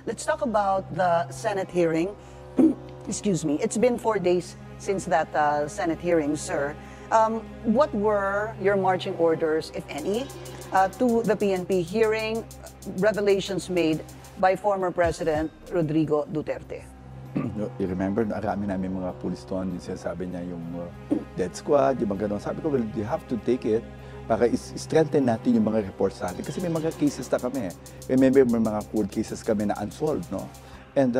Let's talk about the Senate hearing. Excuse me. It's been 4 days since that Senate hearing, sir. What were your marching orders, if any, to the PNP hearing, revelations made by former President Rodrigo Duterte? You remember, naarami namin mga pulis doon, yung sinasabi niya yung death squad, yung mga ganun. Sabi ko, well, you have to take it para strengthen natin yung mga reports natin. Kasi may mga cases na kami. Remember, may mga cold cases kami na unsolved, no? And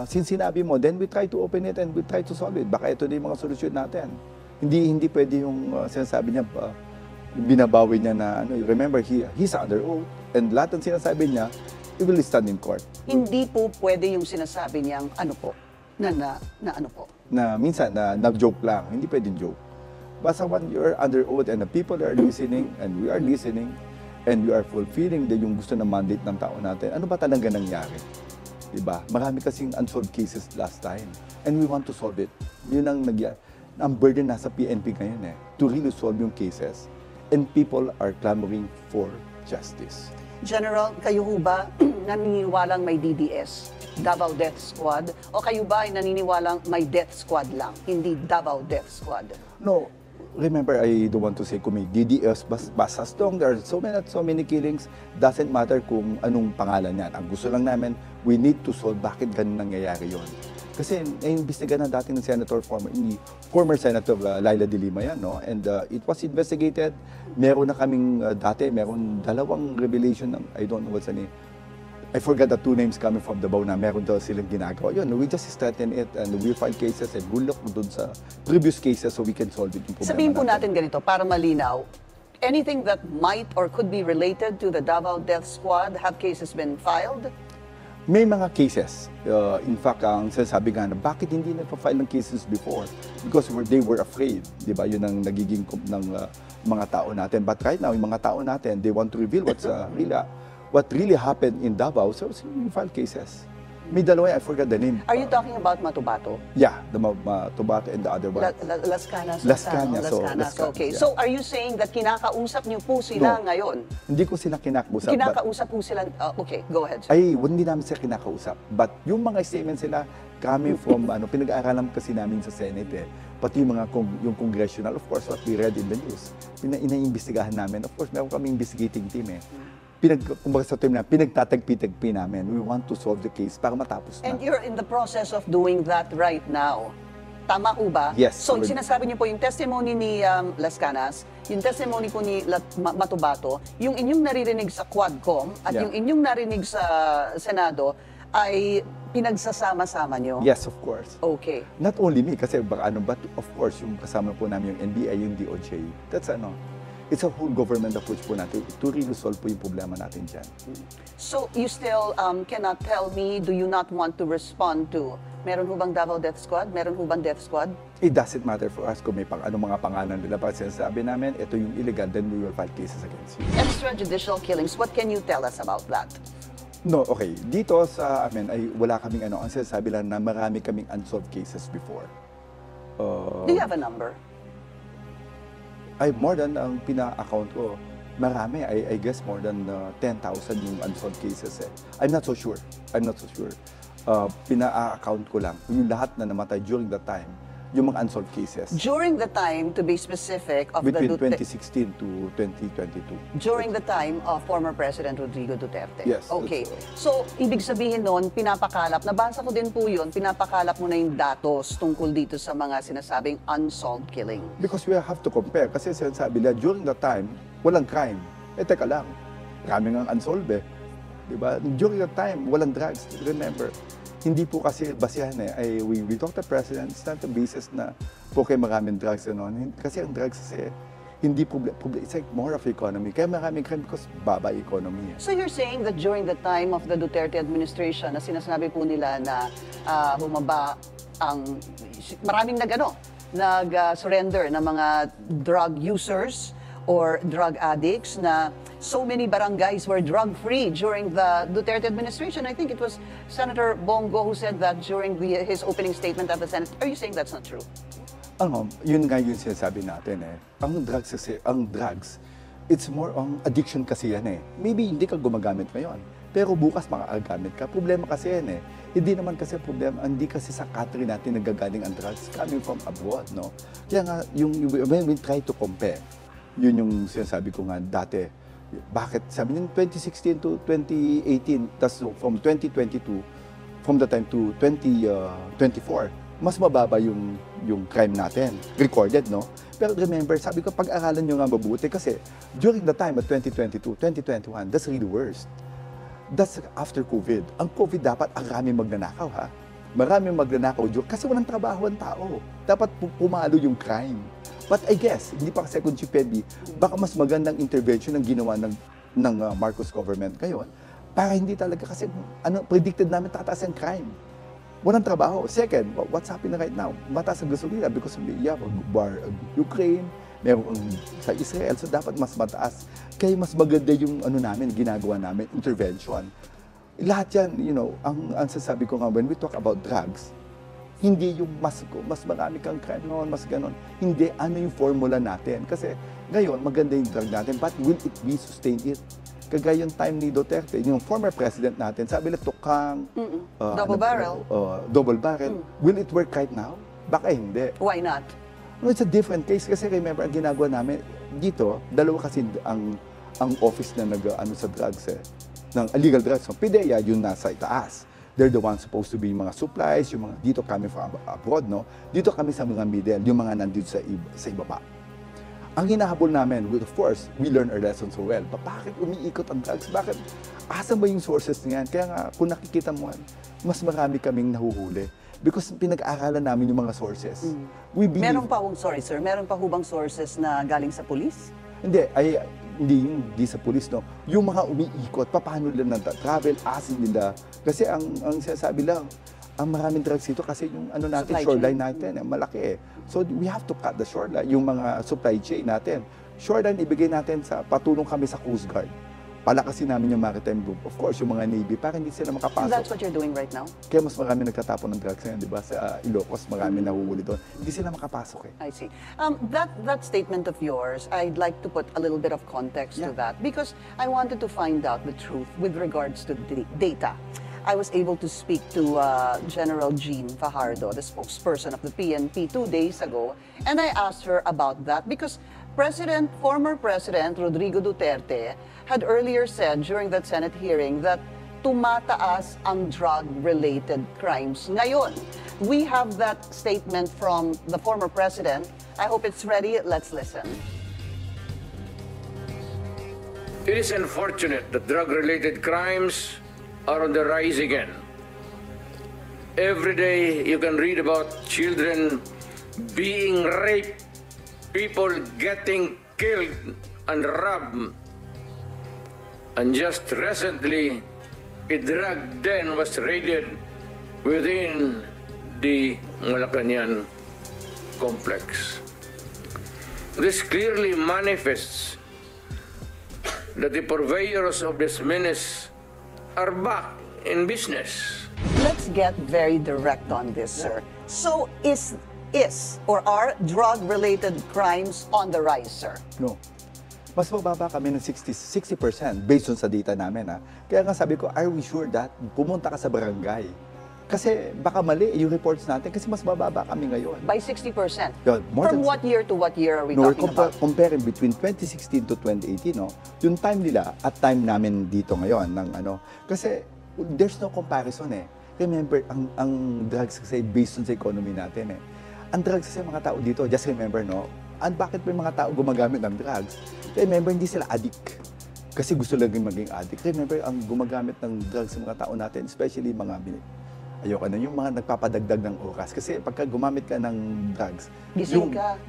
since sinabi mo, then we try to open it and we try to solve it. Baka ito na yung mga solusyon natin. Hindi pwede yung sinasabi niya, binabawi niya na, ano, remember, he's under oath. And lahat ng sinasabi niya, he will stand in court. Hindi po pwede yung sinasabi niyang ano po, na ano po? Na minsan, nag-joke lang. Hindi pwedeng joke. Basta when you're under oath and the people are listening and we are listening and we are fulfilling yung gusto na mandate ng tao natin, ano ba talaga nangyari? Diba? Marami kasing unsolved cases last time and we want to solve it. Yun ang burden nasa PNP ngayon to really solve yung cases and people are clamoring for justice. General, kayo ho ba naniniwalang may DDS, Davao Death Squad, o kayo ba ay naniniwalang may Death Squad lang, hindi Davao Death Squad? No, remember, I don't want to say kung may DDS, basta as long there are so many killings, doesn't matter kung anong pangalan yan. Ang gusto lang namin, we need to solve bakit ganun nangyayari yon. Kasi naimbestigahan na dati ng former Senator Laila de Lima yan, no? And it was investigated. Meron na kaming meron dalawang revelation ng, I don't know what's the name. I forgot the two names coming from Davao na meron daw silang ginagawa. Yun, we just straighten it and we file cases and we'll look dun sa previous cases so we can solve it yung problema. Sabihin po natin ganito, para malinaw, anything that might or could be related to the Davao Death Squad, have cases been filed? May mga cases. In fact, ang sinasabi nga na bakit hindi na-file ng cases before? Because they were afraid. Di ba? Yun ang nagiging ng mga tao natin. But right now, yung mga tao natin, they want to reveal what really happened in Davao. So we file cases. May dalawa, I forgot the name. Are you talking about Matubato? Yeah, the Matubato and the other one. Las Canas. Las Canas. Okay. Yeah. So are you saying that kinakausap niyo po sila ngayon? Hindi ko sila kinakausap. Kinakausap po sila. Okay, go ahead, sir. Ay, hindi namin sila kinakausap. But yung mga statements sila coming from, pinag-aaralan kasi namin sa Senate pati yung mga yung congressional, of course, what we read in the news. Ina-imbestigahan namin. Of course, meron kami investigating team kumbaga sa term na, pinagtatagpi-tagpi namin. We want to solve the case para matapos na. And you're in the process of doing that right now. Tama po ba? Yes. So, sinasabi niyo po yung testimony ni Las Canas, yung testimony po ni Matubato, yung inyong naririnig sa Quadcom at yung inyong narinig sa Senado ay pinagsasama-sama niyo? Yes, of course. Okay. Not only me, kasi but of course, yung kasama po namin yung NBI, yung DOJ. That's it's a whole government approach po natin to really solve po yung problema natin dyan. So, you still cannot tell me, do you not want to respond to, meron ho bang Davao Death Squad? Meron ho bang Death Squad? It doesn't matter for us kung may mga pangalan nila. Pag sinasabi namin, ito yung illegal, then we will file cases against you. Extrajudicial killings, what can you tell us about that? No, okay. Dito sa amin, ay wala kaming ang sinasabi lang na marami kaming unsolved cases before. Do you have a number? Ay more than ang pina-account ko, marami. I guess more than 10,000 yung unsolved cases. I'm not so sure. Pina-account ko lang yung lahat na namatay during that time, yung mga unsolved cases. During the time, to be specific, of between the 2016 to 2022. During the time of former President Rodrigo Duterte? Yes. Okay. So, ibig sabihin nun, pinapakalap, nabasa ko din po yun, pinapakalap mo na yung datos tungkol dito sa mga sinasabing unsolved killing. Because we have to compare. Kasi sinasabi nila, during that time, walang crime. Teka lang, kami nga unsolved Diba? During that time, walang drugs. Remember, hindi po kasi basihan we talk to the President, it's not the basis na po kayo maraming drugs. Kasi ang drugs kasi, hindi it's like more of economy. Kaya maraming crime because baba economy. So you're saying that during the time of the Duterte administration, na sinasabi po nila na bumaba ang maraming nag-surrender na mga drug users or drug addicts, na so many barangays were drug-free during the Duterte administration. I think it was Senator Bongo who said that during his opening statement at the Senate. Are you saying that's not true? Yun nga yung sinasabi natin Ang drugs, it's more on addiction kasi yan Maybe hindi ka gumagamit ngayon. pero bukas makakagamit ka. Problema kasi yan eh. Hindi naman kasi problema, hindi kasi sa country natin nagagaling ang drugs coming from abroad, no? Kaya nga, when we try to compare, yun yung sinasabi ko nga dati, bakit? Sabi niyo, 2016 to 2018, tas from 2022, from the time to 2024, mas mababa yung crime natin, recorded, no? Pero remember, sabi ko, pag-aralan nyo nga mabuti kasi during the time of 2022, 2021, that's really worst. That's after COVID. Ang COVID dapat ang maraming magnanakaw, ha? Maraming magnanakaw kasi walang trabaho ang tao. Dapat pumalo yung crime. But I guess, hindi pa kasi kung Chipebi, baka mas magandang intervention ang ginawa ng Marcos government ngayon para hindi talaga kasi predicted namin tataas ang crime. Walang trabaho. Second, what's happening right now? Mataas ang gasolina because of the war of Ukraine, meron sa Israel, so dapat mas mataas. Kaya mas maganda yung ginagawa namin, intervention. Lahat yan, ang sasabi ko nga, when we talk about drugs, hindi yung mas marami kang crime noon, mas ganon. Hindi, yung formula natin. Kasi ngayon, maganda yung drug natin, but will it be sustained it? Kagaya yung time ni Duterte, yung former president natin, sabi na tukang... double barrel. Double barrel. Will it work right now? Baka hindi. Why not? No, it's a different case kasi remember, ang ginagawa namin dito, dalawa kasi ang office na sa drugs ng illegal drugs. So, PIDEA, yun nasa itaas. They're the ones supposed to be mga supplies, yung mga dito kami from abroad, no? Dito kami sa mga middle, yung mga nandito sa ibaba. Ang hinahabol namin, of course, we learn our lessons so well. Bakit umiikot ang drugs? Bakit? Asan ba yung sources niyan? Kaya nga, kung nakikita mo, mas marami kaming nahuhuli. Because pinag-aaralan namin yung mga sources. We believe... Meron pa hubang sources na galing sa police? Hindi sa police, no? Yung mga umiikot, paano nila travel, asin nila. Kasi ang sinasabi lang, ang maraming drugs dito kasi yung natin, shoreline natin, malaki eh. So we have to cut the shoreline, yung mga supply chain natin. Shoreline, ibigay natin patulong kami sa Coast Guard. Palakasin namin yung maritime group. Of course, yung mga Navy, para hindi sila makapasok. And that's what you're doing right now? Kaya mas marami nagtatapon ng drugs ngayon, di ba? Sa Ilocos, marami nahuhuli doon. Hindi sila makapasok eh. I see. That statement of yours, I'd like to put a little bit of context to that because I wanted to find out the truth with regards to the data. I was able to speak to General Jean Fajardo, the spokesperson of the PNP 2 days ago, and I asked her about that because former President Rodrigo Duterte had earlier said during that Senate hearing that tumataas ang drug-related crimes. Ngayon, we have that statement from the former president. I hope it's ready. Let's listen. It is unfortunate that drug-related crimes are on the rise again. Every day you can read about children being raped, people getting killed and robbed. And just recently, a drug den was raided within the Malacañang complex. This clearly manifests that the purveyors of this menace are back in business. Let's get very direct on this, sir. So are drug-related crimes on the rise, sir? No. Mas mababa kami ng 60% based on sa data namin. Ha? Kaya nga sabi ko, are we sure that pumunta ka sa barangay? Kasi baka mali yung reports natin kasi mas mababa kami ngayon. By 60%? Yeah, From what year to what year are we talking about? Comparing between 2016 to 2018, no? Yung time nila at time namin dito ngayon. Kasi there's no comparison eh. Remember, ang drugs kasi based on sa economy natin eh. Ang drugs kasi mga tao dito, just remember, no? And bakit may mga tao gumagamit ng drugs? Remember, hindi sila addict. Kasi gusto lang maging addict. Remember, ang gumagamit ng drugs sa mga tao natin, especially mga yung mga nagpapadagdag ng oras. Kasi pagka gumamit ka ng drugs,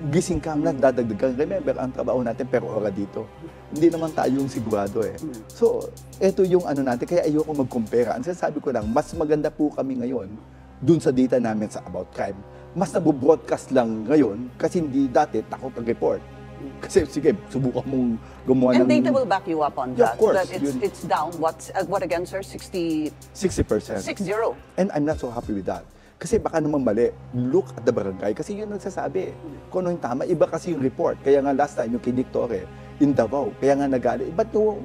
gising ka, nadadagdag ka. Remember, ang trabaho natin per ora dito. Hindi naman tayo yung sigurado eh. So, ito yung natin, kaya ayoko mag-compare. Ang sinasabi ko lang, mas maganda po kami ngayon dun sa data namin sa about crime. Mas nabobroadcast lang ngayon kasi hindi dati takot ang-report. Kasi sige, subukan mong gumawa ng... And data will back you up on that. Of course. That it's down, what again, sir? 60%? 60%. 60. And I'm not so happy with that. Kasi baka naman mali. Look at the barangay. Kasi yun nagsasabi. Kung ano yung tama, iba kasi yung report. Kaya nga last time, yung kay Nick Torre, in Davao. Kaya nga nagalit, ba't nyo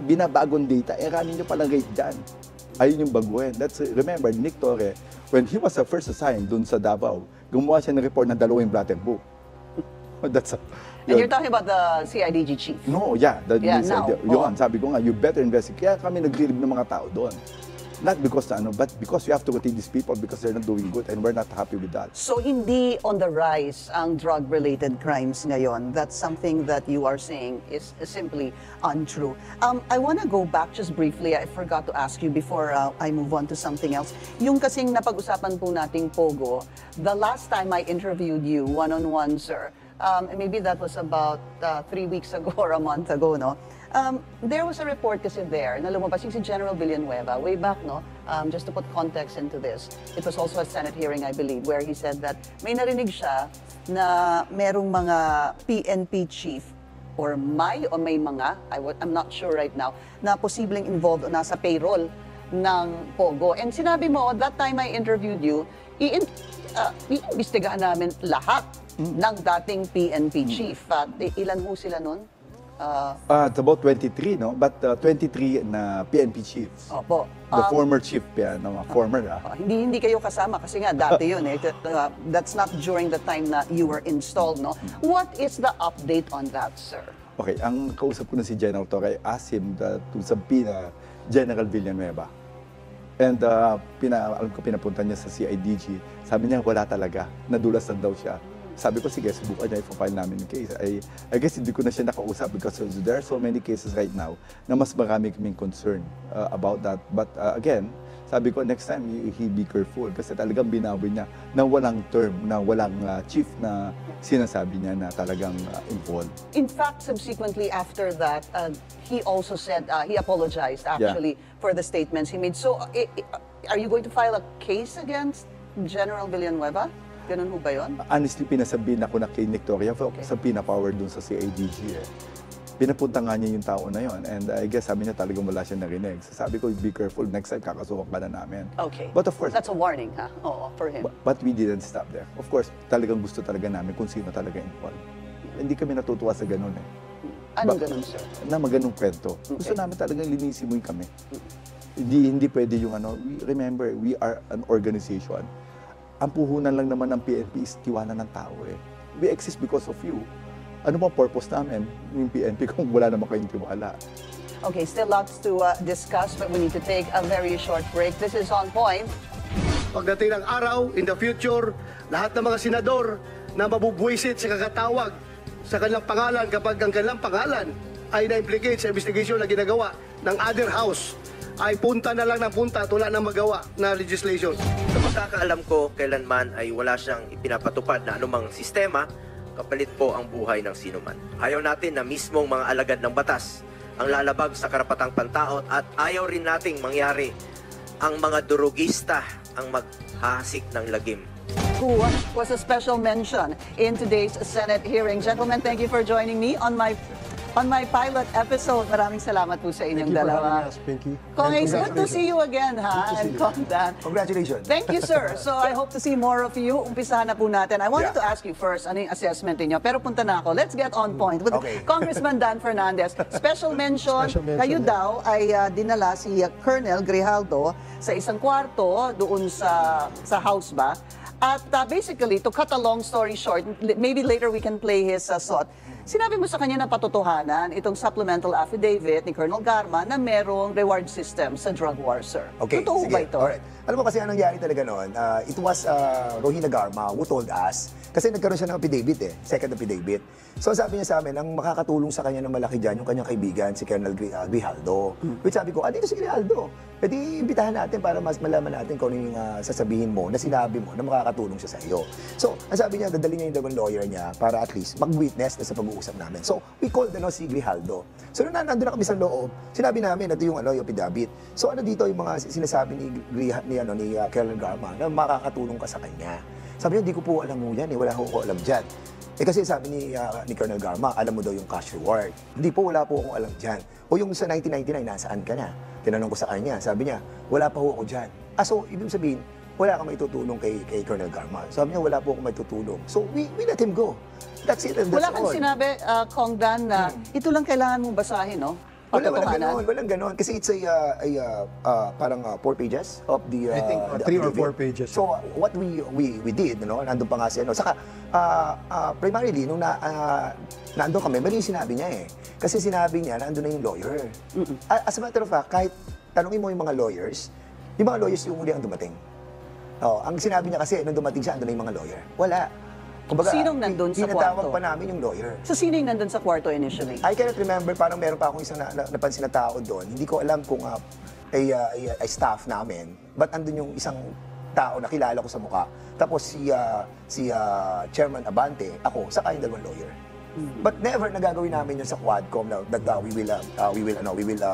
binabagong data? Rami nyo palang rate dyan. Ayun yung baguhin. Remember, Nick Torre, when he was first assigned dun sa Davao, gumawa siya ng report na 2 blatter book. That's And you're talking about the CIDG chief. No, yeah. Now. Yun, sabi ko nga, you better investigate. Kaya kami nag-relieve ng mga tao doon. Not because but because we have to rotate these people because they're not doing good and we're not happy with that. So hindi on the rise ang drug-related crimes ngayon. That's something that you are saying is simply untrue. I want to go back just briefly. I forgot to ask you before I move on to something else. Yung kasing napag-usapan po nating Pogo, the last time I interviewed you one-on-one, sir, maybe that was about 3 weeks ago or a month ago, no? There was a report kasi there na lumabas yung si General Villanueva way back, no? Just to put context into this. It was also a Senate hearing, I believe, where he said that may narinig siya na merong mga PNP chief or may mga, I'm not sure right now, na posibleng involved o nasa payroll ng Pogo. And sinabi mo, that time I interviewed you, iimbestigahan namin lahat ng dating PNP chief. Ilan ho sila nun? It's about 23, no? But 23 na PNP chiefs. Opo. The former chief, former. Hindi kayo kasama kasi nga dati yun eh. That's not during the time na you were installed, no? What is the update on that, sir? Okay, ang kausap ko na si General Torre, I asked him to subpoena General Villanueva. And alam ko pinapunta niya sa CIDG. Sabi niya wala talaga, nadulas lang daw siya. Sabi ko, sige, subukan niya i-file namin yung case. I guess hindi ko na siya nakausap because there are so many cases right now na mas marami kaming concern about that. But again, sabi ko, next time, he be careful kasi talagang binawi niya na walang term, na walang chief na sinasabi niya na talagang involved. In fact, subsequently after that, he also said, he apologized actually for the statements he made. So, are you going to file a case against General Villanueva? Ganun ho ba yun? Honestly, pinasabihin ako na kay Nick Torre, sa pinapower dun sa CIDG Pinapunta nga niya yung tao na yon and I guess sabi niya talagang wala siya narinig. So sabi ko, be careful, next time kakasuhan ka na namin. Okay. But of course, that's a warning, ha? Oo, for him. But we didn't stop there. Of course, talagang gusto talaga namin kung sino talaga involved. Hindi kami natutuwa sa ganun eh. Anong ganun, sir? Na maganong kwento. Gusto namin talagang linisin mo yung kami. Hindi pwede yung remember, we are an organization. Ang puhunan lang naman ng PNP is tiwala ng tao eh. We exist because of you. Ano bang purpose namin yung PNP kung wala naman kayong tiwala? Okay, still lots to discuss, but we need to take a very short break. This is On Point. Pagdating ng araw, in the future, lahat ng mga senador na mabubwisit sa kakatawag sa kanilang pangalan kapag ang kanilang pangalan ay na-implicate sa investigation na ginagawa ng other house, ay punta na lang ng punta at wala nang magawa na legislation. Sa pagkakaalam ko, kailanman ay wala siyang ipinapatupad na anumang sistema, kapalit po ang buhay ng sinuman. Ayaw natin na mismong mga alagad ng batas ang lalabag sa karapatang pantao at ayaw rin nating mangyari ang mga durugista ang maghahasik ng lagim. Who was a special mention in today's Senate hearing. Gentlemen, thank you for joining me on my pilot episode. Maraming salamat po sa inyong dalawa. Pinky. Kong, it's good to see you again, ha? And Kong Dan. Congratulations. Thank you, sir. So I hope to see more of you. Umpisahan na po natin. I wanted to ask you first, ano yung assessment niyo? Pero punta na ako. Let's get on point with Congressman Dan Fernandez. Special mention, kayo daw ay dinala si Colonel Grijaldo sa isang kwarto doon sa house ba? At basically, to cut a long story short, maybe later we can play his thought. Sinabi mo sa kanya na patotohanan itong supplemental affidavit ni Colonel Garma na merong reward system sa drug war, sir. Okay, Totoo sige. ba ito? Alright. Alam mo kasi anong nangyari talaga noon? It was Rohina Garma who told us, kasi nagkaroon siya ng affidavit second affidavit. So sabi niya sa amin, ang makakatulong sa kanya ng malaki dyan, yung kanyang kaibigan, si Colonel Grijaldo. Which sabi ko, dito si Grijaldo. E di, imbitahan natin para mas malaman natin kung ano yung sasabihin mo, na sinabi mo, na makakatulong siya sa iyo. So, ang sabi niya, dadali niya yung lawyer niya para at least mag-witness na sa pag-uusap namin. So, we called si Grijaldo. So, nung nandun na kami sa loob, sinabi namin, ito yung yung affidavit. So, dito yung mga sinasabi ni Colonel Garma na makakatulong ka sa kanya. Sabi niya, hindi ko po alam mo yan, wala ko alam dyan. Kasi sabi ni Colonel Garma, alam mo daw yung cash reward. Hindi po, wala po akong alam dyan. O yung sa 1999, nasaan ka na? Tinanong ko sa kanya, sabi niya, wala pa ho ako dyan. So, ibig sabihin, wala kang maitutulong kay Colonel Garma. Sabi niya, wala po akong maitutulong. So, we let him go. That's it and that's Wala kang all. sinabi, Kong Dan, na ito lang kailangan mong basahin, no? Walang Patotohanan. ganon. Kasi it's parang 4 pages of the I think the 3 or 4 affidavit. pages. So what we did, nandun pa nga si saka primarily nung nandun kami, mali yung sinabi niya eh. Kasi sinabi niya nandun na yung lawyer. As a matter of fact, kahit tanungin mo yung mga lawyers yung uli ang dumating. Ang sinabi niya kasi nung dumating siya, andun na yung mga lawyer. Wala. Kumbaga, Sinong nandun sa tinatawag kwarto? pa namin yung lawyer. So, sino yung nandun sa kwarto initially? I cannot remember, parang meron pa akong isang napansin na tao doon. Hindi ko alam kung ay staff namin. But andun yung isang tao na kilala ko sa mukha. Tapos si Chairman Abante, ako, saka yung dalawang lawyer. But never nagagawin namin yun sa Quadcom na that we will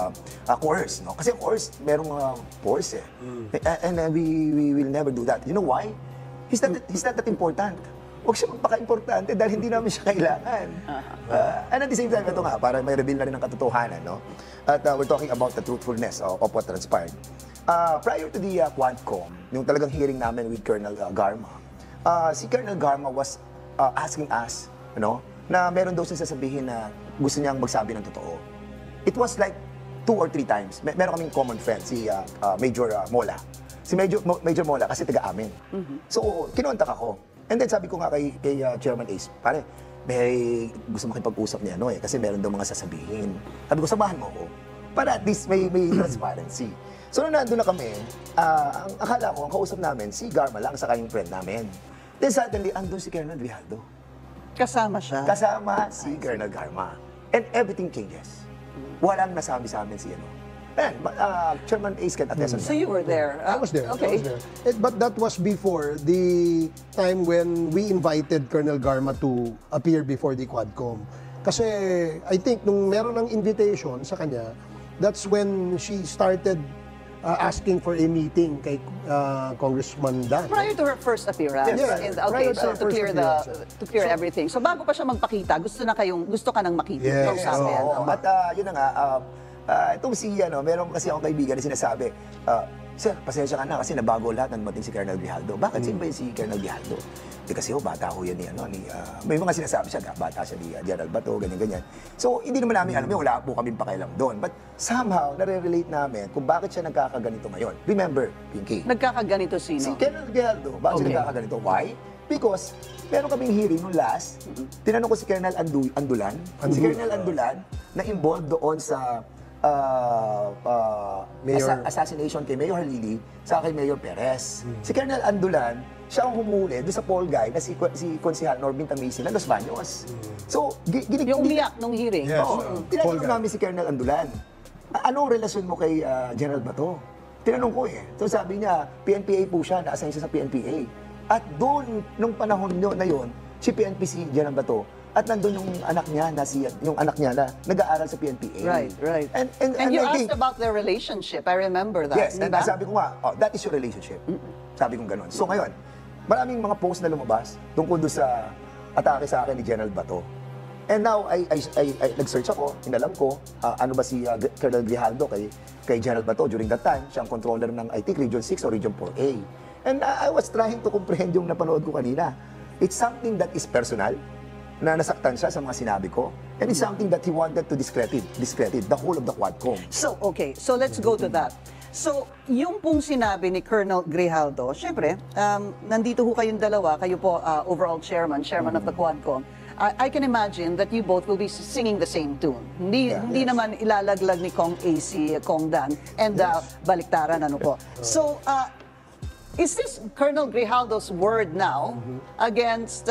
coerce, no? Kasi coerce, merong force eh. And we will never do that. You know why? He's not that important. Huwag siya magpaka-importante dahil hindi namin siya kailangan. And at the same time, ito nga, para may reveal na rin ng katotohanan, no? At we're talking about the truthfulness of what transpired. Prior to the Quadcom, yung talagang hearing namin with Colonel Garma, si Colonel Garma was asking us, na meron daw siya sasabihin na gusto niyang magsabi ng totoo. It was like 2 or 3 times. Meron kaming common friend, si Major Mola. Si Major Mola kasi taga-amin. So, kinontak ako. And then sabi ko nga kay Chairman Ace, pare, may gusto makipag-usap niya kasi meron daw mga sasabihin. Sabi ko, samahan mo ako para at least may transparency. So nung nandun na kami, ang akala ko, ang kausap namin, si Garma lang sa kanyang friend namin. Then suddenly, andun si Colonel Grijaldo. Kasama siya. Kasama si Colonel Garma. And everything changes. Walang nasabi sa amin si And Chairman Ace can attest on So that. you were there. I was there. Okay. But that was before the time when we invited Colonel Garma to appear before the Quadcom. Kasi I think nung meron ng invitation sa kanya, that's when she started asking for a meeting kay Congressman Dan. Prior to her first appearance. Yes, And, prior okay, to so her to first clear appearance. to clear everything. So bago pa siya magpakita, gusto ka nang makita. Yes. Kausapin. Oo. At yun na nga, itong si, meron kasi akong kaibigan na sinasabi, Sir, pasensya ka na kasi nabago lahat na dumating si Colonel Grijaldo. Bakit sino ba yung si Colonel Grijaldo? Kasi bata ho yan may mga sinasabi siya, bata siya ni General Bato, ganyan-ganyan. So, hindi naman namin alam wala po kaming pakialam doon. But somehow, nare-relate namin kung bakit siya nagkakaganito ngayon. Remember, Pinky, Nagkakaganito si sino? Colonel Grijaldo, bakit siya nagkakaganito? Why? Because meron kaming hearing nung last, tinanong ko si Colonel Andulan. Si Colonel Andulan na involved doon sa assassination kay Mayor Halili sa kay Mayor Perez. Si Colonel Andulan, siya ang humuli doon sa Paul Guy na si Konsehal Norbin Tamisi ng Los Baños. So, Yung umiyak nung hearing. Yes. Oo, Paul tinanong Guy. namin si Colonel Andulan, anong relasyon mo kay General Bato? Tinanong ko So sabi niya, PNPA po siya, na-assign siya sa PNPA. At doon, nung panahon na yun, si PNP si General Bato, at nandun yung anak niya na nag-aaral sa PNPA. Right. And you I asked think- about their relationship. I remember that. Yes, di and ba? sabi ko nga, that is your relationship. Sabi ko gano'n. So ngayon, maraming mga post na lumabas tungkol doon sa atake sa akin ni General Bato. And now, I nag-search ako, inalam ko, ano ba si Colonel Grijaldo kay General Bato during that time. Siya ang controller ng, I think, Region 6 or Region 4A. And I was trying to comprehend yung napanood ko kanina. It's something that is personal, na nasaktan siya sa mga sinabi ko. And it's something that he wanted to discredit the whole of the Quadcom. So, okay. So, let's go to that. So, yung pong sinabi ni Colonel Grijaldo, syempre, nandito ho kayong dalawa, kayo po overall chairman of the Quadcom. I can imagine that you both will be singing the same tune. Hindi naman ilalaglag ni Kong AC, Kong Dan, and baliktaran, ano po. So, is this Colonel Grijaldo's word now against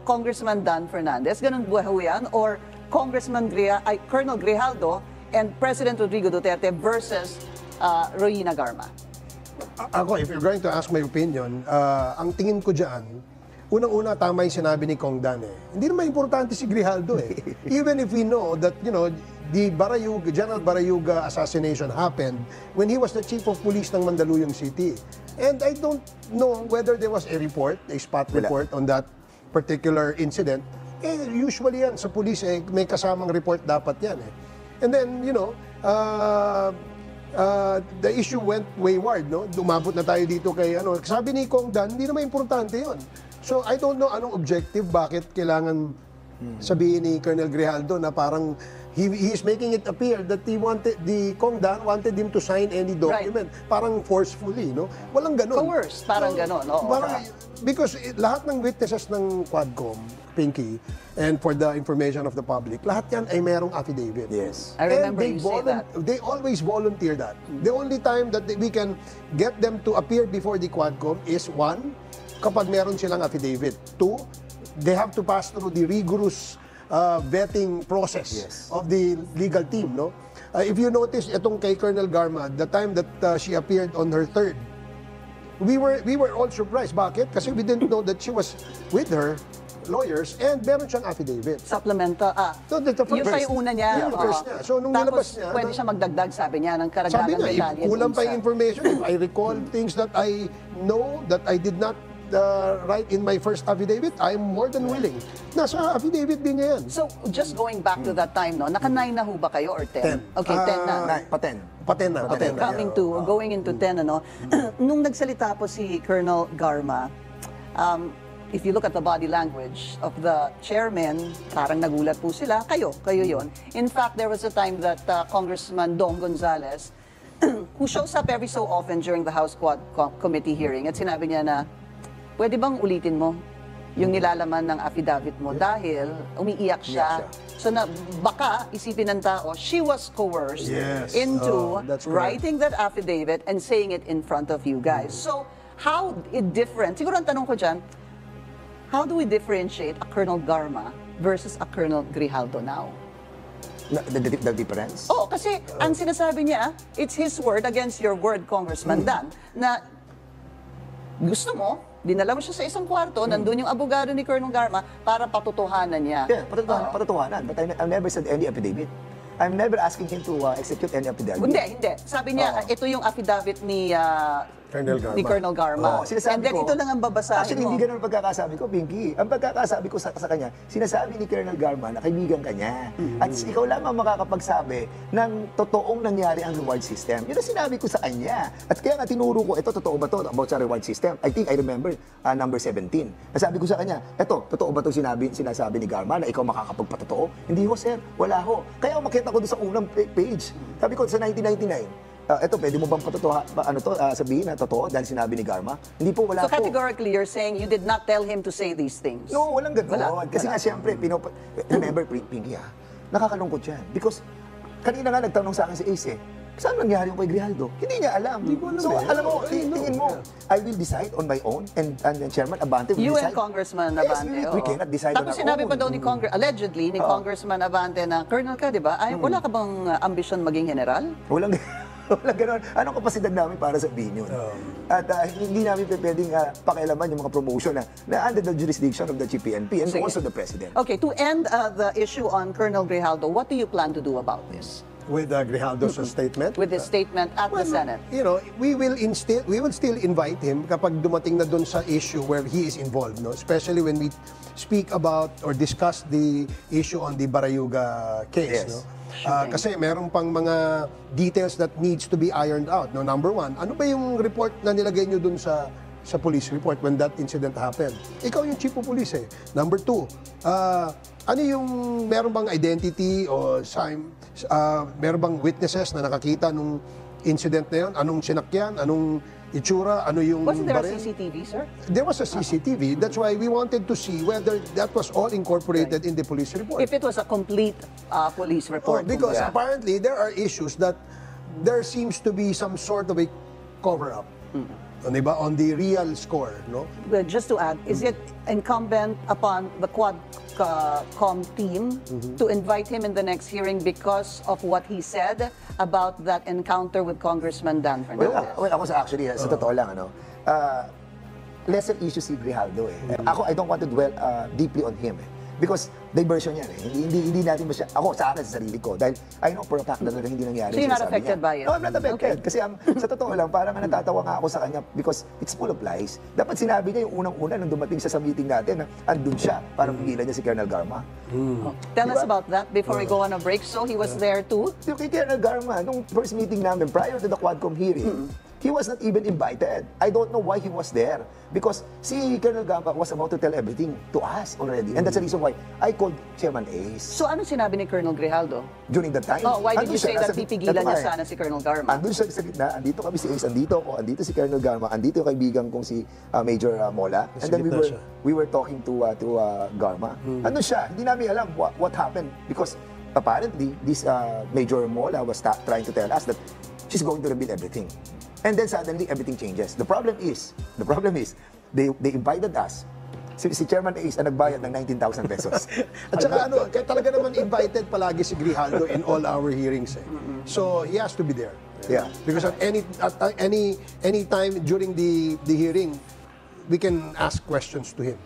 Congressman Dan Fernandez? Ganun ba ho yan? Or Colonel Grijaldo and President Rodrigo Duterte versus Royina Garma? Ako, if you're going to ask my opinion, ang tingin ko dyan, unang-una tama yung sinabi ni Kong Dan Hindi naman importante si Grijaldo Even if we know that, the General Barayuga assassination happened when he was the chief of police ng Mandaluyong City. And I don't know whether there was a spot report on that particular incident. Usually yan, sa police, may kasamang report dapat yan And then, the issue went wayward, no? Dumabot na tayo dito kay ano. Sabi ni Kong Dan, hindi naman importante 'yon. So I don't know anong objective, bakit kailangan sabihin ni Colonel Grijaldo na parang he is making it appear that the Kong Dan wanted him to sign any document, parang forcefully, no? Walang ganun. Coerced, parang ganon, oo. Because lahat ng witnesses ng Quadcom, Pinky, and for the information of the public, lahat yan ay merong affidavit. Yes. I remember And you say that. they always volunteer that. The only time that we can get them to appear before the Quadcom is one, kapag meron silang affidavit. Two, they have to pass through the rigorous vetting process of the legal team, no? If you notice, itong kay Colonel Garma, the time that she appeared on her third, we were all surprised. Bakit? Kasi we didn't know that she was with her lawyers and meron siyang affidavit. Supplemental, So, the yun pa yung una niya. Yeah, the first oo. niya. So, nung Tapos, nilabas niya, pwede siya magdagdag, sabi niya, ng sabi karagdagang nga, detalye. if kulang dun pa sa- yung information, if I recall things that I know that I did not write in my first affidavit, I'm more than willing. Nasa affidavit din niya yan. So, just going back to that time, no? Naka-9 na ho ba kayo or 10? 10. Okay, 10 na. Paten. Paten na. Okay, going into 10, ano? Nung nagsalita po si Colonel Garma, if you look at the body language of the chairman, parang nagulat po sila. Kayo yon. In fact, there was a time that Congressman Dong Gonzales, who shows up every so often during the House Quad Committee hearing, at sinabi niya na, pwede bang ulitin mo yung nilalaman ng affidavit mo dahil umiiyak siya. So na baka isipin ng tao, she was coerced Yes. into That's correct. writing that affidavit and saying it in front of you guys. So how it different? Siguro ang tanong ko dyan, how do we differentiate a Colonel Garma versus a Colonel Grijaldo now? The difference? Oh, kasi ang sinasabi niya, it's his word against your word, Congressman Dan, na gusto mo, dinala mo siya sa isang kwarto, nandun yung abogado ni Colonel Garma para patutuhanan niya. Yeah, patutuhanan. But I never said any affidavit. I'm never asking him to execute any affidavit. Hindi. Sabi niya, ito yung affidavit ni Colonel Garma. ni Colonel Garma. Sinasabi And then ko, ito lang ang babasahin actually, mo. hindi ganun ang pagkakasabi ko, Pinky. Ang pagkakasabi ko sa kanya, sinasabi ni Colonel Garma na kaibigan ka niya. At ikaw lamang makakapagsabi ng totoong nangyari ang reward system. Yun ang sinabi ko sa kanya. At kaya nga tinuro ko, ito, totoo ba to about sa reward system? I think I remember number 17. Nasabi ko sa kanya, ito, totoo ba to sinasabi ni Garma na ikaw makakapagpatotoo? Hindi ho, sir. Wala ho. Kaya umakyat ako doon sa unang page. Sabi ko, sa 1999, eto, pwede mo bang sabihin na totoo dahil sinabi ni Garma? Hindi po, wala So po. categorically, you're saying you did not tell him to say these things? No, walang gano'n. Wala. Kasi nga, siyempre, remember, Pinky, nakakalungkot yan. Because, kanina nga nagtanong sa akin si Ace, saan nangyari yung kay Grijaldo? Hindi niya alam. So, alam mo, tingin mo, I will decide on my own, and Chairman Abante will You decide. and Congressman Yes, Abante. we cannot decide Tapos on our sinabi own. pa daw ni allegedly ni Congressman Abante na, Colonel ka, di ba? Ay, wala ka bang ambisyon maging general? Walang gano'n. Anong kapasidad namin para sabihin yun? At hindi namin pwedeng pakialaman yung mga promotion na under the jurisdiction of the GPNP and Sige. also the President. Okay, to end the issue on Colonel Grijaldo, what do you plan to do about this? With Grijaldo's statement. With his statement at the Senate? You know, we will still invite him kapag dumating na doon sa issue where he is involved, no? Especially when we speak about or discuss the issue on the Barayuga case, Yes. no? Kasi meron pang mga details that needs to be ironed out, no? Number one, ano ba yung report na nilagay nyo doon sa police report when that incident happened? Ikaw yung chief of police eh. Number two, ano yung meron bang identity o meron bang witnesses na nakakita nung incident na yun? Anong sinakyan? Anong itsura? Ano yung Wasn't there a baril? CCTV, sir? There was a CCTV. That's why we wanted to see whether that was all incorporated in the police report. If it was a complete police report. Because kumbaga. apparently there are issues that there seems to be some sort of a cover-up. Diba? On the real score, no? Well, just to add, is it incumbent upon the Quadcom team to invite him in the next hearing because of what he said about that encounter with Congressman Dan Fernandez? Well, ako sa totoo lang, lesser issue si Grijaldo eh. Ako, I don't want to dwell deeply on him eh. Because diversion yan eh. Hindi natin ako sa akin, sa sarili ko. Dahil I know for a fact na hindi nangyari. So you're not sinasabi affected niya. by it? No, I'm not affected. Okay. Kasi sa totoo lang, parang natatawa nga ako sa kanya because it's full of lies. Dapat sinabi niya yung unang-una nung dumating siya sa meeting natin na andun siya para pigilan niya si Colonel Garma. Tell us Diba? about that before we go on a break. So he was there too? Yung kay Colonel Garma, nung first meeting namin, prior to the Quadcom hearing, he was not even invited. I don't know why he was there. Because si Colonel Garma was about to tell everything to us already. And that's the reason why I called Chairman Ace So ano sinabi ni Colonel Grijaldo? during that time. Oh, why did Andun you say siya, that nasa- pipigilan Ito niya nga eh. sana si Colonel Garma? Andun siya sa gitna, andito kami si Ace, andito ako, andito si Colonel Garma, andito yung kaibigan kong si Major Mola. And then gitna siya. we were talking to Garma. Andun siya, hindi namin alam what happened because apparently this Major Mola was trying to tell us that she's going to reveal everything. And then suddenly everything changes. The problem is they invited us. Si Chairman Ace ang nagbayad ng 19,000 pesos. At saka kaya talaga naman invited palagi si Grijaldo in all our hearings eh. So he has to be there. Yeah. Because at any time during the hearing, we can ask questions to him.